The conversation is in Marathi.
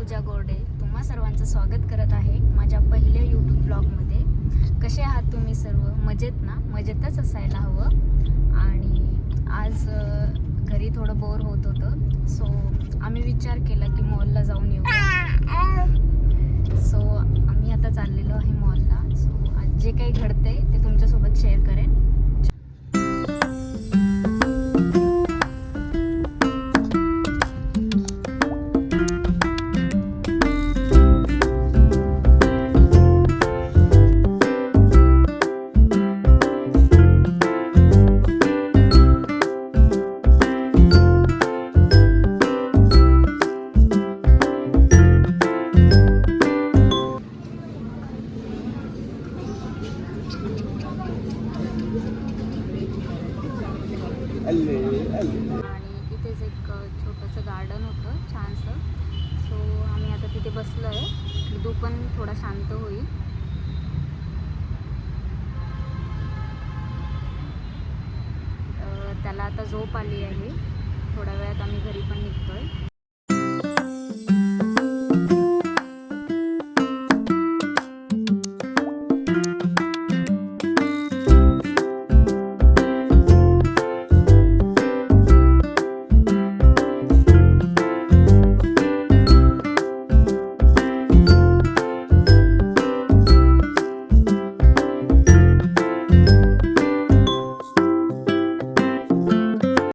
पूजा गोरडे तुम्हा सर्वांचं स्वागत करत आहे माझ्या पहिल्या यूट्यूब ब्लॉगमध्ये। कसे आहात तुम्ही सर्व? मजेत ना? मजेतच असायला हवं। आणि आज घरी थोडं बोर होत होतं, सो आम्ही विचार केला की मॉलला जाऊन येऊया। सो आम्ही आता चाललेलो आहे मॉलला। सो आज जे काही घडते ते तुमच्यासोबत शेअर करेन। आणि इथेच एक छोटंसं गार्डन होतं छानसं। सो आम्ही आता तिथे बसलो आहे, दू पण थोडा शांत होईल। त्याला आता झोप आली आहे, थोड्या वेळात आम्ही घरी पण निघतोय।